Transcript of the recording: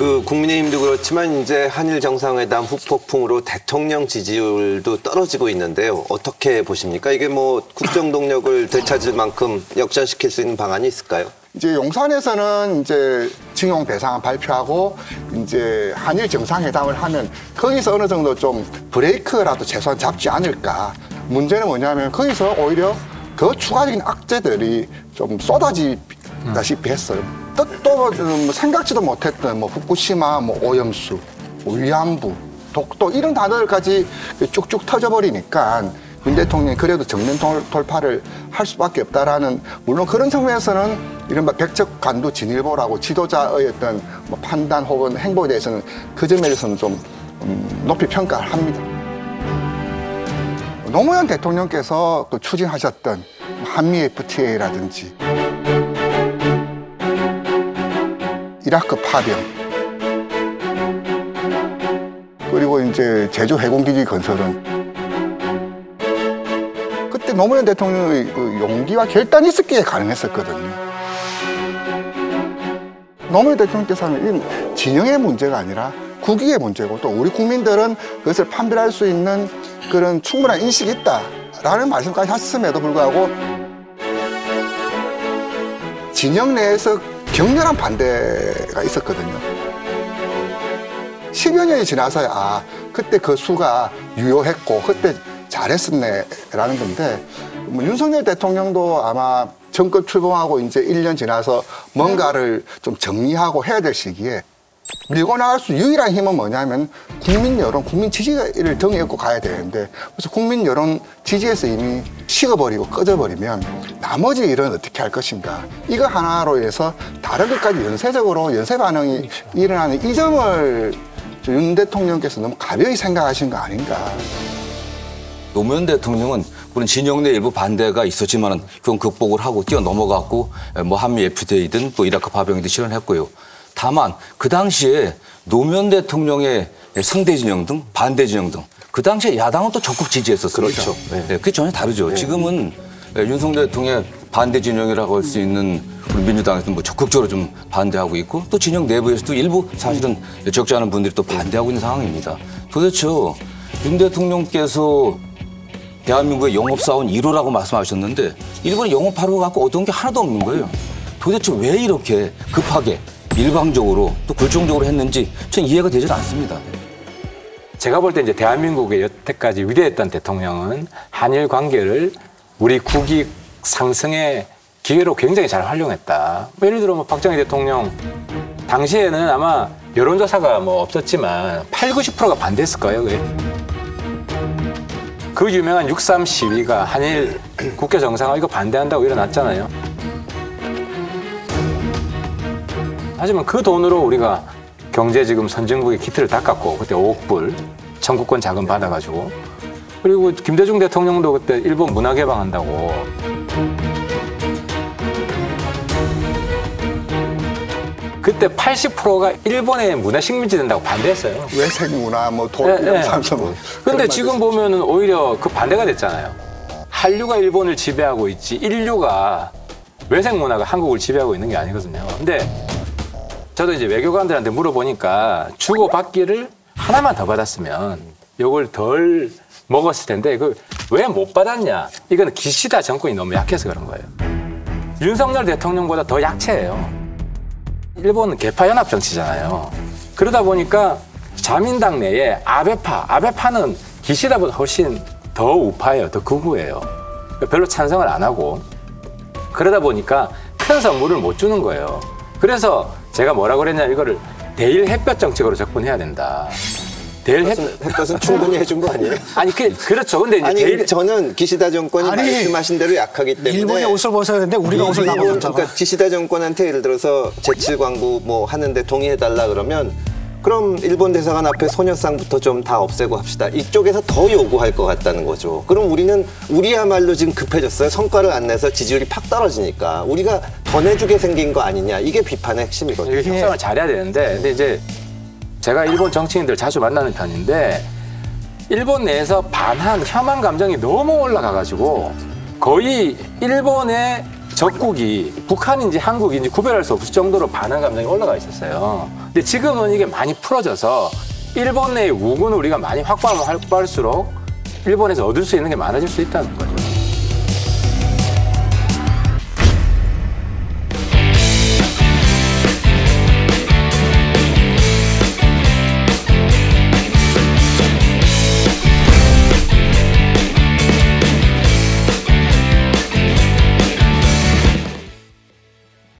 그 국민의힘도 그렇지만 이제 한일 정상회담 후폭풍으로 대통령 지지율도 떨어지고 있는데요. 어떻게 보십니까? 이게 뭐 국정 동력을 되찾을 만큼 역전시킬 수 있는 방안이 있을까요? 이제 용산에서는 이제 징용 대상 발표하고 이제 한일 정상회담을 하면 거기서 어느 정도 좀 브레이크라도 최소한 잡지 않을까. 문제는 뭐냐면 거기서 오히려 그 추가적인 악재들이 좀 쏟아지다시피 했어요. 또 생각지도 못했던 뭐 후쿠시마, 뭐 오염수, 뭐 위안부, 독도 이런 단어들까지 쭉쭉 터져버리니까 윤 대통령이 그래도 정면 돌파를 할 수밖에 없다라는, 물론 그런 측면에서는 이른바 백척간두 진일보라고 지도자의 어떤 뭐 판단 혹은 행보에 대해서는 그 점에 대해서는 좀 높이 평가를 합니다. 노무현 대통령께서 또 추진하셨던 한미 FTA라든지 이라크 파병, 그리고 이제 제주 해군기지 건설은 그때 노무현 대통령의 그 용기와 결단이 있었기에 가능했었거든요. 노무현 대통령께서는 이 진영의 문제가 아니라 국익의 문제고, 또 우리 국민들은 그것을 판별할 수 있는 그런 충분한 인식이 있다라는 말씀까지 하셨음에도 불구하고 진영 내에서 격렬한 반대가 있었거든요. 10여 년이 지나서야 그때 그 수가 유효했고 그때 잘했었네라는 건데, 뭐 윤석열 대통령도 아마 정권 출범하고 이제 1년 지나서 뭔가를 좀 정리하고 해야 될 시기에 밀고 나갈 수 유일한 힘은 뭐냐면 국민 여론, 국민 지지를 등에 업고 가야 되는데, 그래서 국민 여론 지지에서 이미 식어버리고 꺼져버리면 나머지 일은 어떻게 할 것인가. 이거 하나로 해서 다른 것까지 연쇄적으로 연쇄 반응이 일어나는 이 점을 윤 대통령께서 너무 가벼이 생각하신 거 아닌가. 노무현 대통령은 물론 진영 내 일부 반대가 있었지만 그건 극복을 하고 뛰어넘어갔고 뭐 한미 FTA든 또 이라크 파병이든 실현했고요. 다만 그 당시에 노무현 대통령의 상대 진영 등 반대 진영 등 그 당시에 야당은 또 적극 지지했었습니다. 그렇죠. 네. 그게 전혀 다르죠. 네. 지금은 윤석열 대통령의 반대 진영이라고 할 수 있는 우리 민주당에서는 뭐 적극적으로 좀 반대하고 있고, 또 진영 내부에서도 일부 사실은 적지 않은 분들이 또 반대하고 있는 상황입니다. 도대체 윤 대통령께서 대한민국의 영업사원 1호라고 말씀하셨는데 일본의 영업하러 갖고 얻은 게 하나도 없는 거예요. 도대체 왜 이렇게 급하게 일방적으로 또 굴종적으로 했는지 전 이해가 되질 않습니다. 제가 볼 때 이제 대한민국의 여태까지 위대했던 대통령은 한일 관계를 우리 국익 상승의 기회로 굉장히 잘 활용했다. 예를 들어 뭐 박정희 대통령 당시에는 아마 여론조사가 뭐 없었지만 80~90%가 반대했을 거예요. 그게. 그 유명한 6.3 시위가 한일 국교 정상화 이거 반대한다고 일어났잖아요. 하지만 그 돈으로 우리가 경제 지금 선진국의 기틀을 닦았고, 그때 5억 불 청구권 자금 받아가지고, 그리고 김대중 대통령도 그때 일본 문화 개방한다고. 그때 80%가 일본의 문화 식민지 된다고 반대했어요. 외색 문화, 뭐 삼성. 뭐. 근데 지금 보면은 오히려 그 반대가 됐잖아요. 한류가 일본을 지배하고 있지 인류가 외색 문화가 한국을 지배하고 있는 게 아니거든요. 근데 저도 이제 외교관들한테 물어보니까 주고받기를 하나만 더 받았으면 이걸 덜 먹었을 텐데 그 왜 못 받았냐? 이거는 기시다 정권이 너무 약해서 그런 거예요. 윤석열 대통령보다 더 약체예요. 일본은 개파연합 정치잖아요. 그러다 보니까 자민당 내에 아베파는 기시다보다 훨씬 더 우파예요. 더 극우예요. 별로 찬성을 안 하고. 그러다 보니까 큰 선물을 못 주는 거예요. 그래서 제가 뭐라고 그랬냐, 이거를 대일 햇볕 정책으로 접근해야 된다. 대일 햇볕은 충분히 해준 거 아니에요? 아니, 그렇죠. 근데 이제 아니, 저는 기시다 정권이 말씀하신 대로 약하기 때문에 일본이 옷을 벗어야 되는데 우리가 옷을 나눠줬잖아. 그러니까 기시다 정권한테 예를 들어서 제칠 광부 뭐 하는데 동의해달라 그러면 그럼 일본 대사관 앞에 소녀상부터 좀 다 없애고 합시다. 이쪽에서 더 요구할 것 같다는 거죠. 그럼 우리야말로 지금 급해졌어요. 성과를 안 내서 지지율이 팍 떨어지니까. 우리가 더 내주게 생긴 거 아니냐. 이게 비판의 핵심이거든요. 이게 협상을 잘해야 되는데, 근데 이제 제가 일본 정치인들 자주 만나는 편인데 일본 내에서 혐한 감정이 너무 올라가가지고 거의 일본의 적국이 북한인지 한국인지 구별할 수 없을 정도로 반한 감정이 올라가 있었어요. 근데 지금은 이게 많이 풀어져서 일본 내의 우군을 우리가 많이 확보하면 확보할수록 일본에서 얻을 수 있는 게 많아질 수 있다는 거죠.